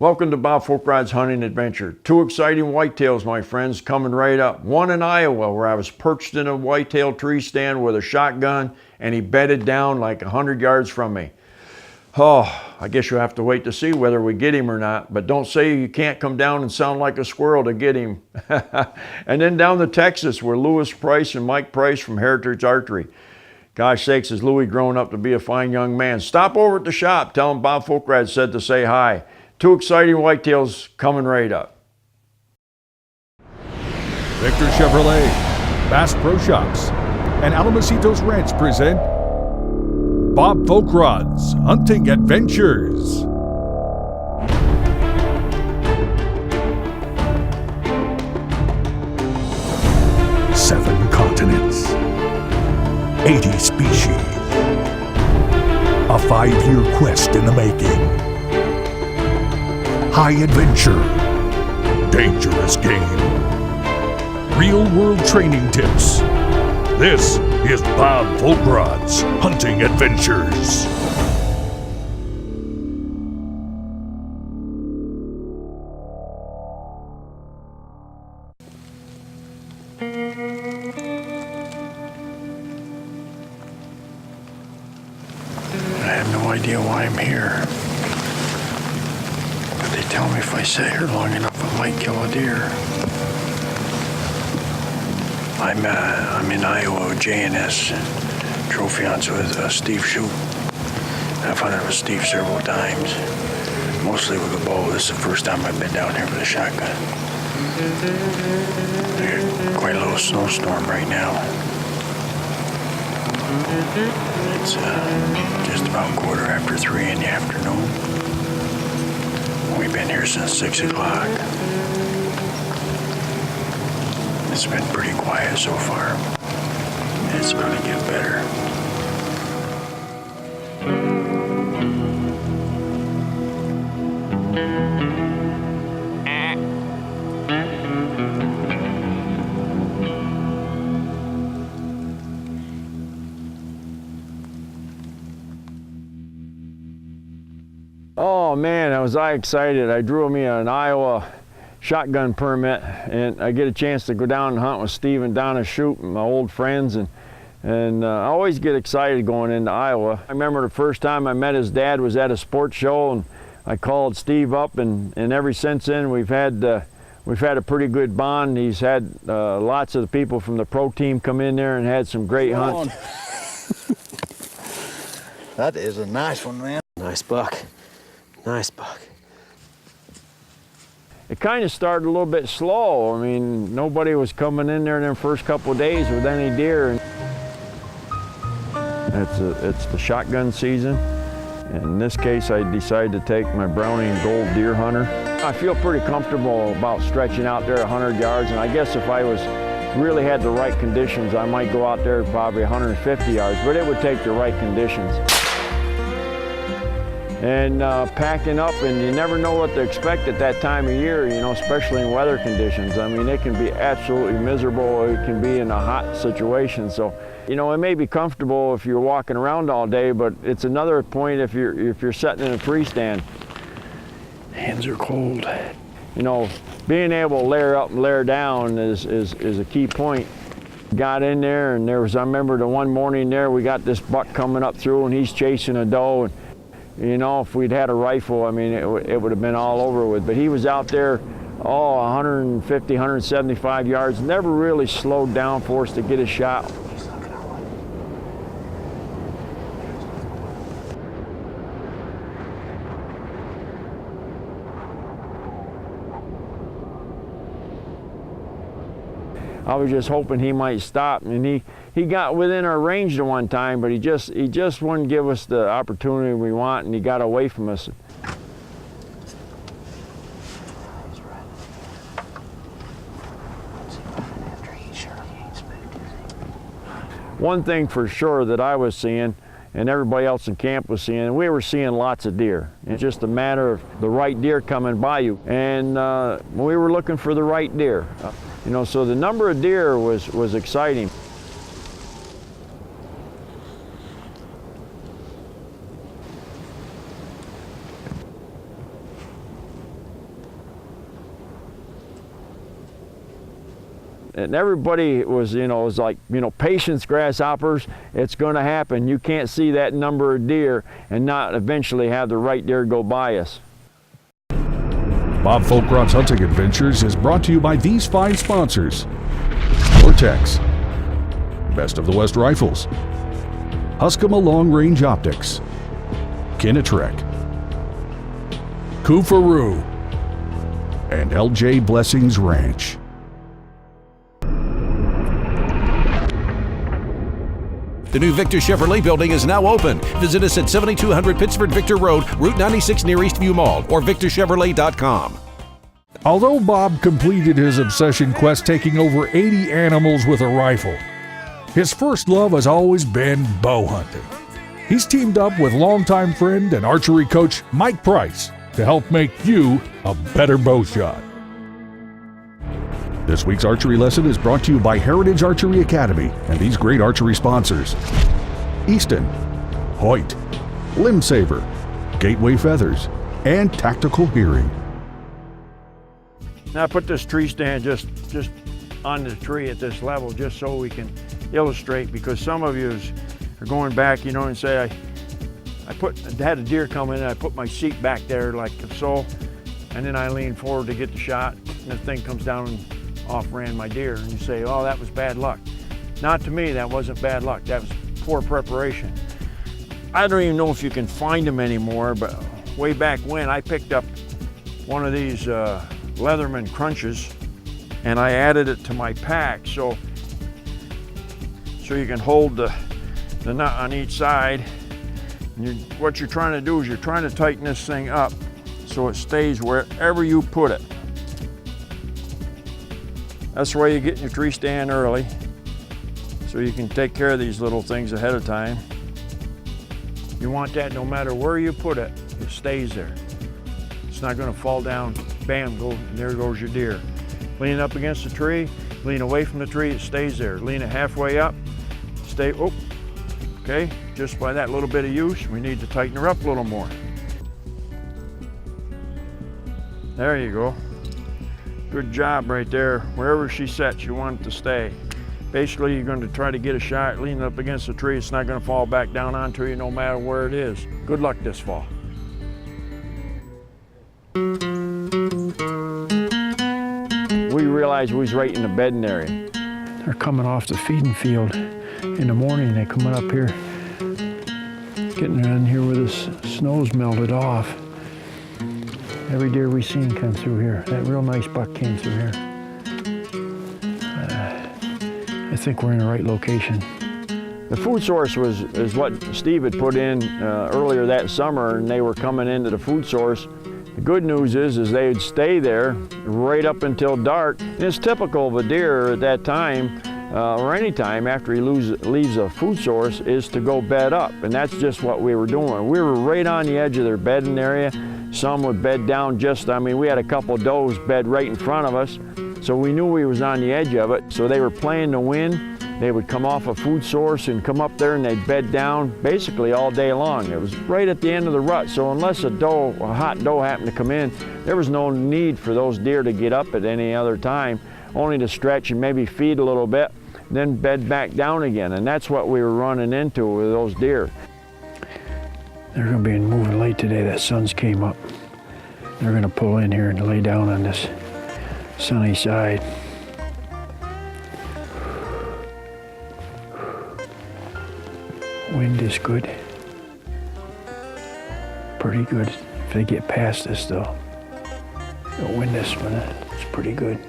Welcome to Bob Folkrod's Hunting Adventure. Two exciting whitetails, my friends, coming right up. One in Iowa, where I was perched in a whitetail tree stand with a shotgun, and he bedded down like 100 yards from me. Oh, I guess you'll have to wait to see whether we get him or not, but don't say you can't come down and sound like a squirrel to get him. And then down to Texas, where Lewis Price and Mike Price from Heritage Archery. Gosh sakes, has Louis grown up to be a fine young man. Stop over at the shop. Tell him Bob Folkrad said to say hi. Two exciting whitetails coming right up. Victor Chevrolet, Bass Pro Shops, and Alamocitos Ranch present Bob Folkrod's Hunting Adventures. Seven continents, 80 species, a 5-year quest in the making. High adventure, dangerous game, real-world training tips. This is Bob Folkrod's Hunting Adventures. I have no idea why I'm here. They tell me if I sit here long enough, I might kill a deer. I'm in Iowa, J&S trophy hunts with Steve Shoup. I've hunted with Steve several times, mostly with a bow. This is the first time I've been down here with a shotgun. There's quite a little snowstorm right now. It's just about 3:15 in the afternoon. We've been here since 6 o'clock. It's been pretty quiet so far. It's gonna get better. Oh man, was I excited. I drew me an Iowa shotgun permit, and I get a chance to go down and hunt with Steve and Donna Shoup, my old friends, and I always get excited going into Iowa. I remember the first time I met his dad was at a sports show, and I called Steve up, and ever since then we've had a pretty good bond. He's had lots of the people from the pro team come in there and had some great hunts. That is a nice one, man. Nice buck. Nice buck. It kind of started a little bit slow. I mean, nobody was coming in there in them first couple of days with any deer. It's the shotgun season. In this case, I decided to take my Browning Gold Deer Hunter. I feel pretty comfortable about stretching out there 100 yards, and I guess if I really had the right conditions, I might go out there probably 150 yards, but it would take the right conditions. And packing up, and you never know what to expect at that time of year, you know, especially in weather conditions. I mean, it can be absolutely miserable. It can be in a hot situation. So, you know, it may be comfortable if you're walking around all day, but it's another point if you're sitting in a tree stand. Hands are cold. You know, being able to layer up and layer down is a key point. Got in there, and I remember the one morning there, we got this buck coming up through, and he's chasing a doe. And, you know, if we'd had a rifle, I mean, it would have been all over with. But he was out there, 150, 175 yards, never really slowed down for us to get a shot. I was just hoping he might stop, and he got within our range the one time, but he just wouldn't give us the opportunity we want, and he got away from us. One thing for sure that I was seeing, and everybody else in camp was seeing, we were seeing lots of deer. It's just a matter of the right deer coming by you, and we were looking for the right deer. You know, so the number of deer was exciting. And everybody was, was like, patience, grasshoppers, it's going to happen. You can't see that number of deer and not eventually have the right deer go by us. Bob Folkrod's Hunting Adventures is brought to you by these fine sponsors: Vortex, Best of the West Rifles, Huskama Long Range Optics, Kinetrek, Kufaru, and LJ Blessings Ranch. The new Victor Chevrolet building is now open. Visit us at 7200 Pittsford Victor Road, Route 96 near Eastview Mall, or victorchevrolet.com. Although Bob completed his obsession quest taking over 80 animals with a rifle, his first love has always been bow hunting. He's teamed up with longtime friend and archery coach Mike Price to help make you a better bow shot. This week's archery lesson is brought to you by Heritage Archery Academy and these great archery sponsors: Easton, Hoyt, Limb Saver, Gateway Feathers, and Tactical Hearing. Now I put this tree stand just on the tree at this level just so we can illustrate, because some of you are going back, and say, I had a deer come in and I put my seat back there like so, and then I lean forward to get the shot, and the thing comes down and off-ran my deer, and you say, oh, that was bad luck. Not to me, that wasn't bad luck. That was poor preparation. I don't even know if you can find them anymore, but way back when, I picked up one of these Leatherman crunches and I added it to my pack so you can hold the nut on each side. And what you're trying to do is you're trying to tighten this thing up so it stays wherever you put it. That's the way you get your tree stand early, so you can take care of these little things ahead of time. You want that no matter where you put it, it stays there. It's not going to fall down, bam, there goes your deer. Lean up against the tree, lean away from the tree, it stays there. Lean it halfway up, stay, okay, just by that little bit of use, we need to tighten her up a little more. There you go. Good job right there. Wherever she sets, you want it to stay. Basically, you're going to try to get a shot leaning up against the tree. It's not going to fall back down onto you no matter where it is. Good luck this fall. We realized we was right in the bedding area. They're coming off the feeding field in the morning. They're coming up here, getting in here where the snow's melted off. Every deer we seen come through here. That real nice buck came through here. I think we're in the right location. The food source is what Steve had put in earlier that summer, and they were coming into the food source. The good news is they would stay there right up until dark. And it's typical of a deer at that time, or any time after he leaves a food source, is to go bed up. And that's just what we were doing. We were right on the edge of their bedding area. Some would bed down we had a couple does bed right in front of us, so we knew we was on the edge of it. So they were playing the wind. They would come off a food source and come up there and they'd bed down basically all day long. It was right at the end of the rut, so unless a hot doe happened to come in, there was no need for those deer to get up at any other time, only to stretch and maybe feed a little bit, then bed back down again. And that's what we were running into with those deer. They're going to be moving late today. That sun's came up. They're going to pull in here and lay down on this sunny side. Wind is good. Pretty good. If they get past this though, the wind this one, it's pretty good.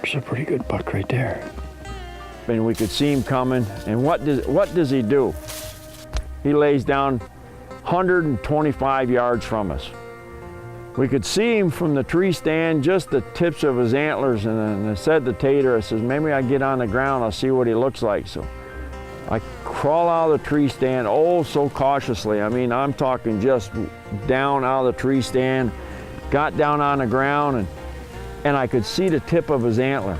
There's a pretty good buck right there. And we could see him coming, and what does he do? He lays down 125 yards from us. We could see him from the tree stand, just the tips of his antlers, and I said to Tater, I says, maybe I get on the ground, I'll see what he looks like. So I crawl out of the tree stand, oh so cautiously. I mean, I'm talking just down out of the tree stand, got down on the ground, and I could see the tip of his antler.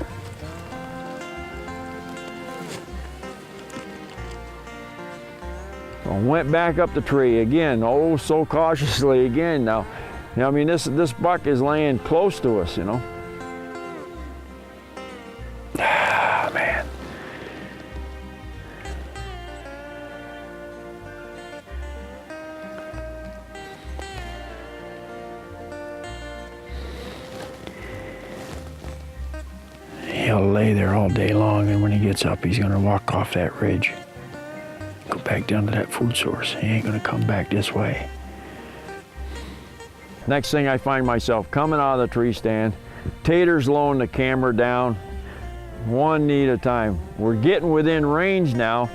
I went back up the tree again, oh so cautiously again now. You know, I mean, this buck is laying close to us, you know. Ah, man. He'll lay there all day long, and when he gets up, he's gonna walk off that ridge. Go back down to that food source. He ain't gonna come back this way. Next thing I find myself coming out of the tree stand, Tater's lowering the camera down, one knee at a time. We're getting within range now,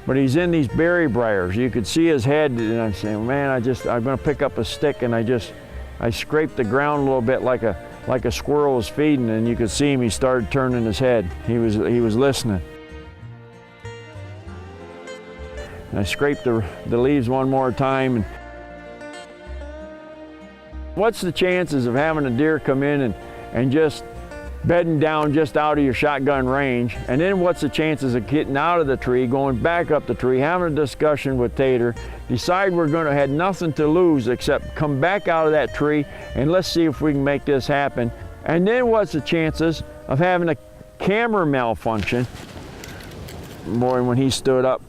but he's in these berry briars. You could see his head, and I'm saying, man, I'm gonna pick up a stick, and I scraped the ground a little bit like a squirrel was feeding, and you could see him, he started turning his head. He was listening. And I scraped the leaves one more time. And what's the chances of having a deer come in and just bedding down just out of your shotgun range? And then what's the chances of getting out of the tree, going back up the tree, having a discussion with Tater, decide we're gonna have nothing to lose except come back out of that tree and let's see if we can make this happen. And then what's the chances of having a camera malfunction? Boy, when he stood up,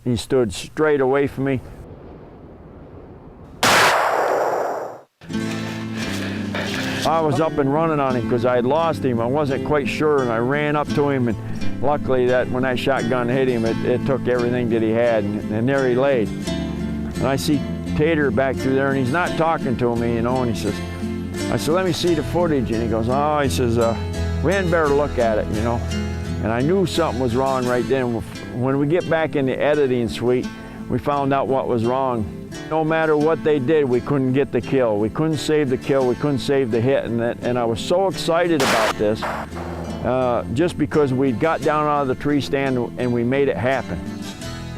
he stood straight away from me. I was up and running on him because I had lost him. I wasn't quite sure, and I ran up to him, and luckily that when that shotgun hit him, it took everything that he had, and there he laid. And I see Tater back through there, and he's not talking to me, you know, and he says, I said, let me see the footage, and he goes, oh, he says, we hadn't better look at it, you know. And I knew something was wrong right then. When we get back in the editing suite, we found out what was wrong. No matter what they did, we couldn't get the kill. We couldn't save the kill, we couldn't save the hit, and I was so excited about this, just because we got down out of the tree stand and we made it happen.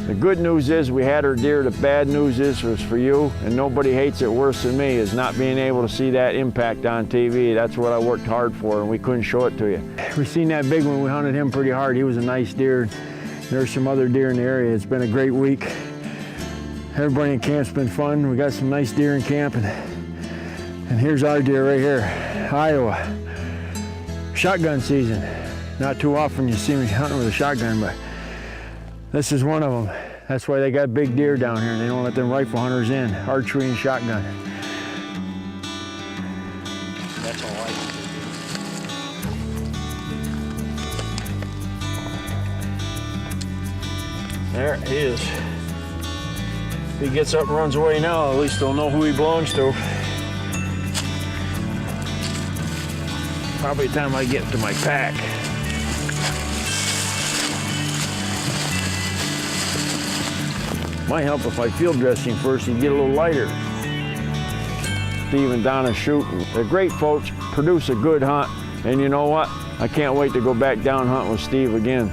The good news is we had our deer. The bad news is was for you, and nobody hates it worse than me, is not being able to see that impact on TV. That's what I worked hard for, and we couldn't show it to you. We seen that big one. We hunted him pretty hard. He was a nice deer. There's some other deer in the area. It's been a great week. Everybody in camp's been fun. We got some nice deer in camp, and here's our deer right here, Iowa. Shotgun season. Not too often you see me hunting with a shotgun, but this is one of them. That's why they got big deer down here, and they don't let them rifle hunters in. Archery and shotgun. That's all I can do. There it is. If he gets up and runs away now, at least they'll know who he belongs to. Probably the time I get to my pack. Might help if I field dress him first, he'd get a little lighter. Steve and Donna shooting. They're great folks, produce a good hunt, and you know what? I can't wait to go back down hunting with Steve again.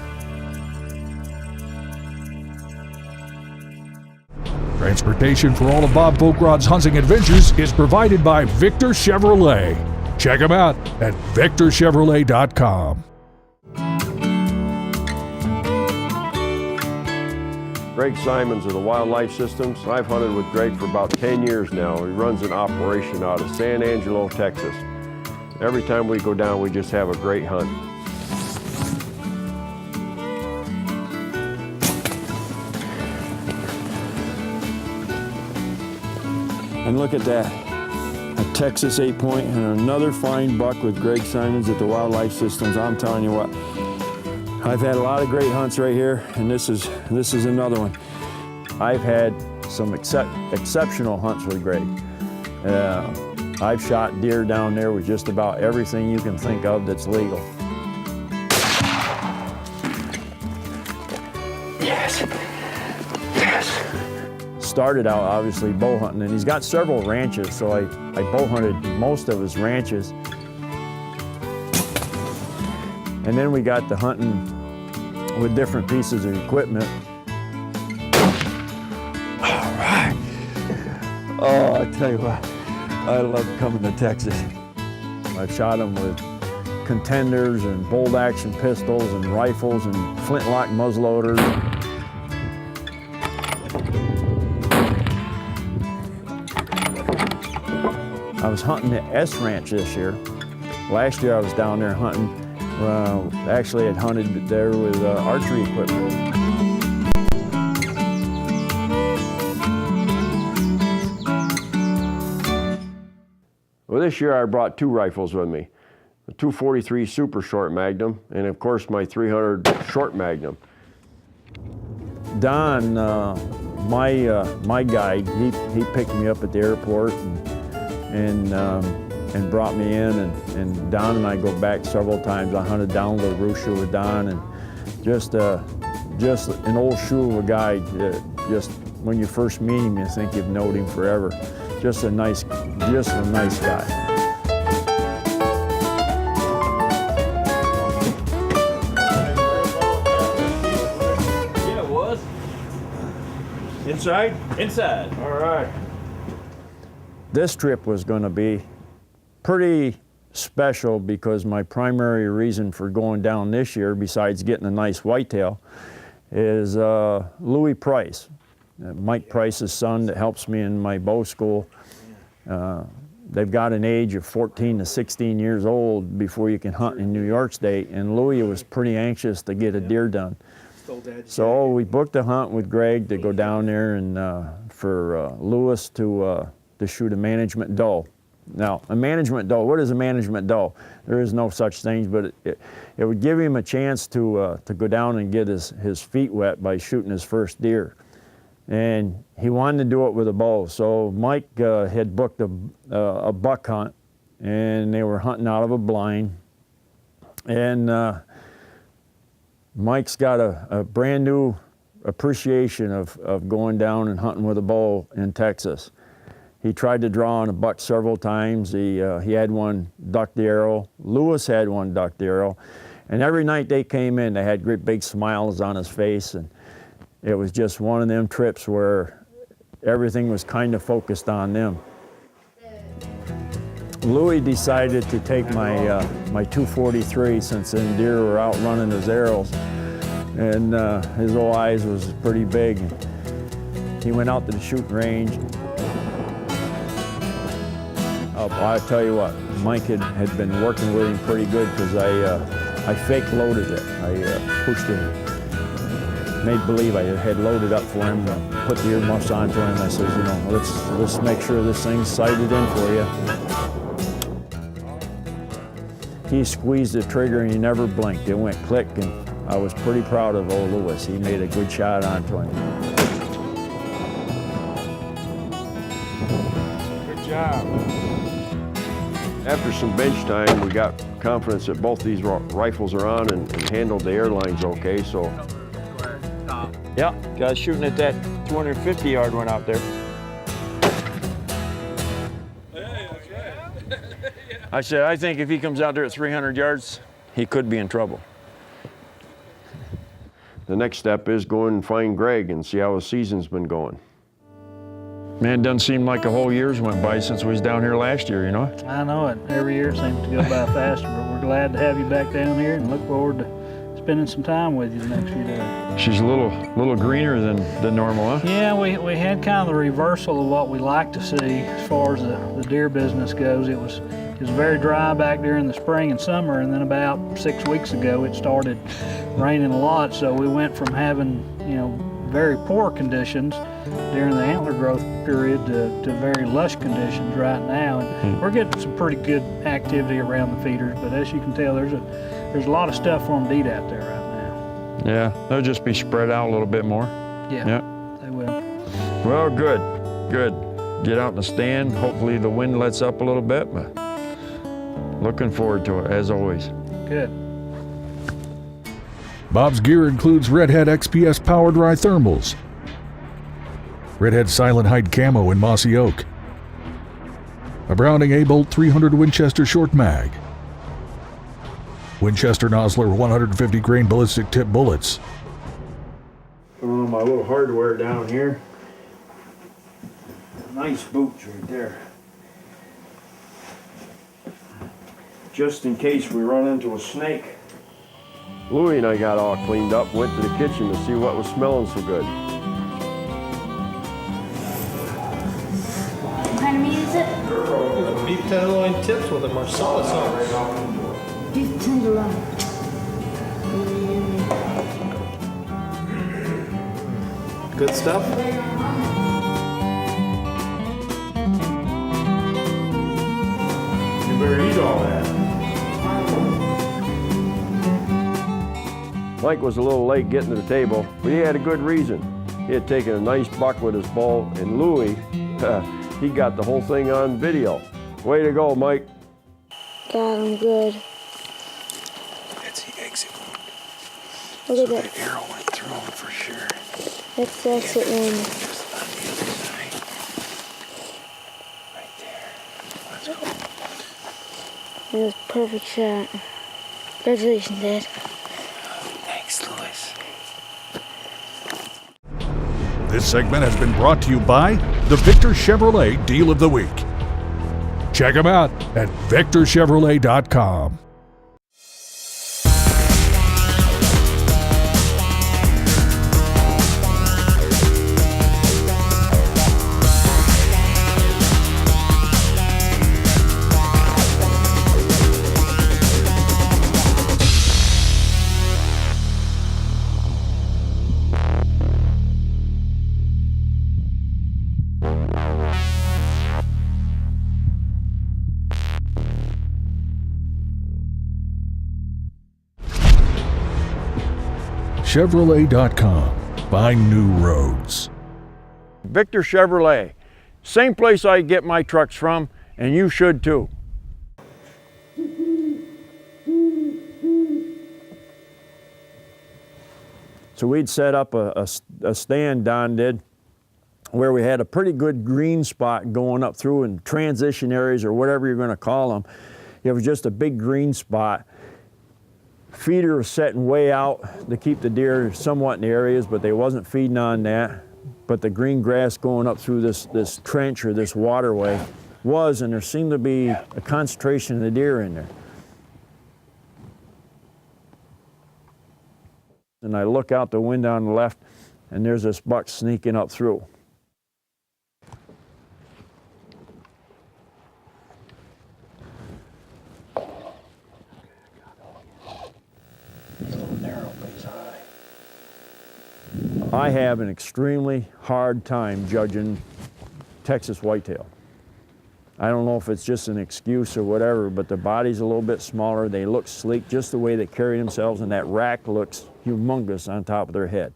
Transportation for all of Bob Folkrod's hunting adventures is provided by Victor Chevrolet. Check them out at victorchevrolet.com. Greg Simons of the Wildlife Systems. I've hunted with Greg for about 10 years now. He runs an operation out of San Angelo, Texas. Every time we go down, we just have a great hunt. And look at that, a Texas 8-point and another fine buck with Greg Simons at the Wildlife Systems. I'm telling you what, I've had a lot of great hunts right here, and this is another one. I've had some exceptional hunts with Greg. I've shot deer down there with just about everything you can think of that's legal. Yes, yes. Started out obviously bow hunting, and he's got several ranches, so I bow hunted most of his ranches. And then we got to hunting with different pieces of equipment. All right. Oh, I tell you what, I love coming to Texas. I've shot them with contenders and bolt action pistols and rifles and flintlock muzzleloaders. was hunting the S Ranch this year. Last year I was down there hunting. Actually, I'd hunted there with archery equipment. Well, this year I brought 2 rifles with me. The 243 Super Short Magnum, and of course my 300 Short Magnum. Don, my guide, he picked me up at the airport and brought me in, and Don and I go back several times. I hunted down LaRusha with Don, and just an old shoe of a guy. Just when you first meet him, you think you've known him forever. Just a nice guy. Inside? Inside. All right. This trip was going to be pretty special because my primary reason for going down this year, besides getting a nice whitetail, is Louis Price, Mike Price's son that helps me in my bow school. They've got an age of 14 to 16 years old before you can hunt in New York State, and Louis was pretty anxious to get a deer done. So we booked a hunt with Greg to go down there and for Lewis to shoot a management doe. Now, a management doe, what is a management doe? There is no such thing, but it would give him a chance to go down and get his feet wet by shooting his first deer. And he wanted to do it with a bow. So Mike had booked a buck hunt, and they were hunting out of a blind. And Mike's got a brand new appreciation of going down and hunting with a bow in Texas. He tried to draw on a buck several times. He had one duck the arrow. Lewis had one duck the arrow. And every night they came in, they had great big smiles on his face. And it was just one of them trips where everything was kind of focused on them. Louis decided to take my 243 since them deer were out running his arrows, and his old eyes was pretty big. He went out to the shooting range. I tell you what, Mike had been working with him pretty good because I fake loaded it. I pushed it, made believe I had loaded up for him, put the earmuffs onto him. I said, you know, let's make sure this thing's sighted in for you. He squeezed the trigger and he never blinked. It went click, and I was pretty proud of old Lewis. He made a good shot onto him. Good job. After some bench time, we got confidence that both these rifles are on and handled the airlines okay, so. Yeah, guys shooting at that 250-yard one out there. I said, I think if he comes out there at 300 yards, he could be in trouble. The next step is go and find Greg and see how his season's been going. Man, it doesn't seem like a whole year's went by since we was down here last year, you know? I know it. Every year seems to go by faster, but we're glad to have you back down here and look forward to spending some time with you the next few days. She's a little greener than normal, huh? Yeah, we had kind of the reversal of what we like to see as far as the deer business goes. It was very dry back during the spring and summer, and then about 6 weeks ago it started raining a lot, so we went from having, you know, very poor conditions during the antler growth period to very lush conditions right now. And we're getting some pretty good activity around the feeders, but as you can tell, there's a lot of stuff for them to eat out there right now. Yeah, they'll just be spread out a little bit more. Yeah, they will. Well, good. Get out in the stand. Hopefully the wind lets up a little bit, but looking forward to it, as always. Good. Bob's gear includes Redhead XPS powered rye thermals, Redhead Silent Hide camo in mossy oak, a Browning A-Bolt 300 Winchester short mag, Winchester Nosler 150 grain ballistic tip bullets. Put on my little hardware down here. Nice boots right there. Just in case we run into a snake. Louis and I got all cleaned up, went to the kitchen to see what was smelling so good. What kind of meat is it? Beef tenderloin tips with them are solid sauce. Beef tenderloin. Good stuff. You better eat all that. Mike was a little late getting to the table, but he had a good reason. He had taken a nice buck with his bow, and Louie, he got the whole thing on video. Way to go, Mike. Got him good. That's the exit wound. Look at that. The arrow went through him for sure. That's the exit wound. Just on the other side. Right there. Let's go. It was a perfect shot. Congratulations, Dad. Thanks, Louis. This segment has been brought to you by the Victor Chevrolet Deal of the Week. Check them out at victorchevrolet.com. Chevrolet.com. Find new roads. Victor Chevrolet, same place I get my trucks from, and you should too. So we'd set up a stand, Don did, where we had a pretty good green spot going up through in transition areas or whatever you're going to call them. It was just a big green spot. Feeder was setting way out to keep the deer somewhat in the areas, but they wasn't feeding on that. But the green grass going up through this trench or this waterway was, and there seemed to be a concentration of the deer in there. And I look out the window on the left, and there's this buck sneaking up through. I have an extremely hard time judging Texas whitetail. I don't know if it's just an excuse or whatever, but the body's a little bit smaller. They look sleek, just the way they carry themselves, and that rack looks humongous on top of their head.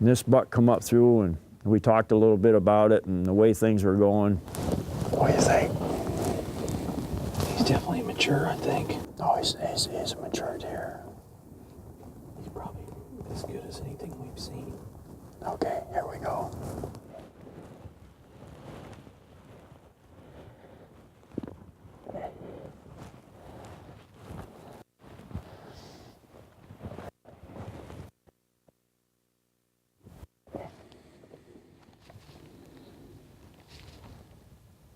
And this buck come up through, and we talked a little bit about it and the way things were going. What do you think? He's definitely mature, I think. Oh, he's a mature deer. He's probably as good as anything we've seen. Okay, here we go.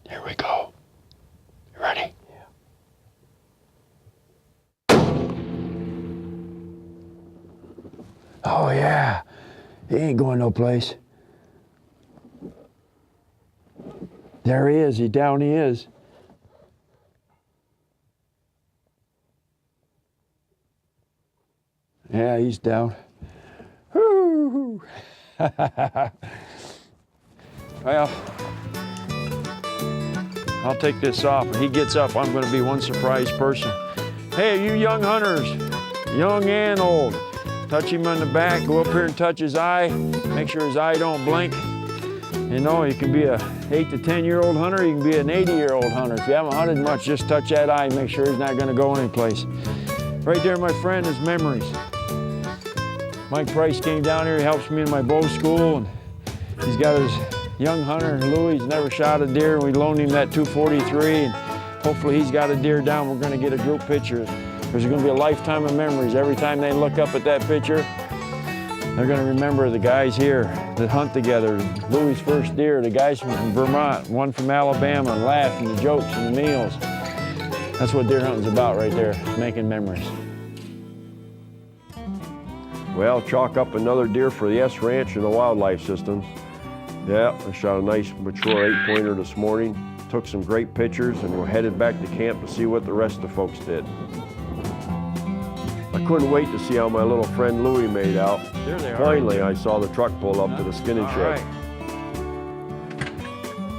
Here we go. You ready? Yeah. Oh yeah. He ain't going no place. There he is. Down he is. Yeah, he's down. Woo! Well, I'll take this off. When he gets up, I'm going to be one surprised person. Hey, you young hunters, young and old, touch him on the back, go up here and touch his eye, make sure his eye don't blink. You know, you can be a 8 to 10-year-old hunter, you can be an 80-year-old hunter. If you haven't hunted much, just touch that eye and make sure he's not going to go anyplace. Right there, my friend, is memories. Mike Price came down here, he helps me in my bow school, and he's got his young hunter, Louis. He's never shot a deer, and we loaned him that 243, and hopefully he's got a deer down. We're going to get a group picture. There's going to be a lifetime of memories. Every time they look up at that picture, They're gonna remember the guys here that hunt together, Louie's first deer, the guys from Vermont, one from Alabama, and laughing, the jokes and the meals. That's what deer hunting's about right there, making memories. Well, chalk up another deer for the S Ranch and the wildlife system. Yeah, I shot a nice mature 8-pointer this morning, took some great pictures, and we're headed back to camp to see what the rest of the folks did. I couldn't wait to see how my little friend Louie made out. There they are. Finally, I saw the truck pull up to the skinning All shed. right.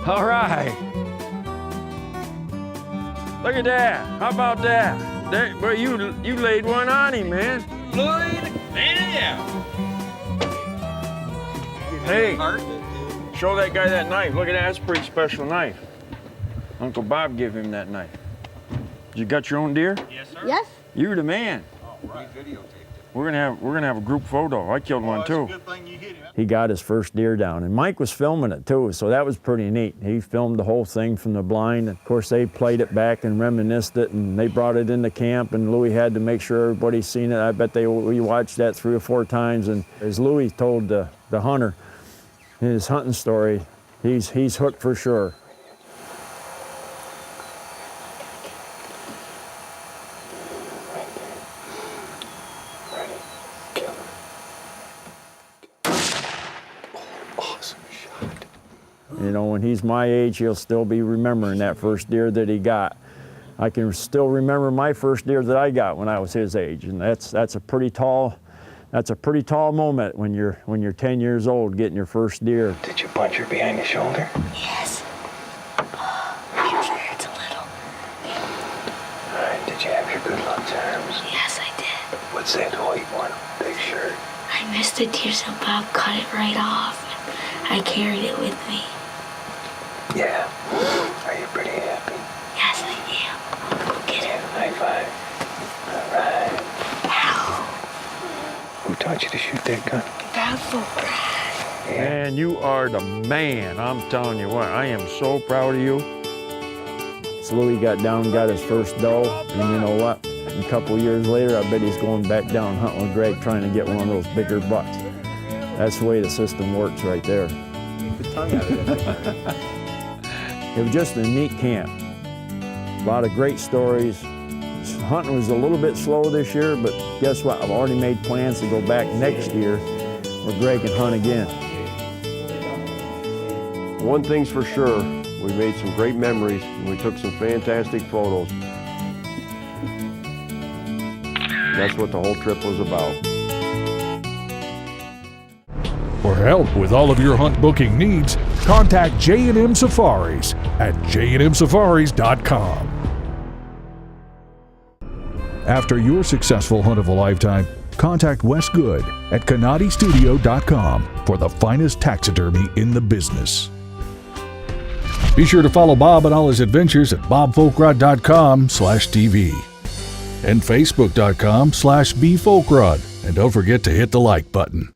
All right. Look at that. How about that? Well, you laid one on him, man. Lloyd, yeah. Hey, show that guy that knife. Look at that. That's a pretty special knife. Uncle Bob gave him that knife. You got your own deer? Yes, sir. Yes? You're the man. Right. We videotaped it. We're gonna have a group photo. I killed one too. Good thing you hit him. He got his first deer down, and Mike was filming it too, so that was pretty neat. He filmed the whole thing from the blind. Of course, they played it back and reminisced it, and they brought it into camp, and Louie had to make sure everybody's seen it. I bet we watched that 3 or 4 times, and as Louie told the hunter his hunting story, he's hooked for sure. You know, when he's my age, he'll still be remembering that first deer that he got. I can still remember my first deer that I got when I was his age, and that's a pretty tall moment when you're 10 years old getting your first deer. Did you punch her behind the shoulder? Yes. It hurts a little. All right, did you have your good luck charms? Yes, I did. What's that white one? Big shirt. I missed the deer, so Bob cut it right off. I carried it with me. Yeah. Are you pretty happy? Yes, I am. Get it. High five. All right. Ow. Who taught you to shoot that gun? Proud for Brad. Man, you are the man. I'm telling you what, I am so proud of you. So Louie got down, got his first doe, and you know what? A couple years later, I bet he's going back down hunting with Greg, trying to get one of those bigger bucks. That's the way the system works right there. The tongue out of it. It was just a neat camp. A lot of great stories. Hunting was a little bit slow this year, but guess what? I've already made plans to go back next year where Greg can hunt again. One thing's for sure, we made some great memories and we took some fantastic photos. That's what the whole trip was about. For help with all of your hunt booking needs, contact J&M Safaris at jnmsafaris.com. After your successful hunt of a lifetime, contact Wes Good at canadistudio.com for the finest taxidermy in the business. Be sure to follow Bob and all his adventures at bobfolkrod.com/TV and facebook.com/bfolkrod. And don't forget to hit the like button.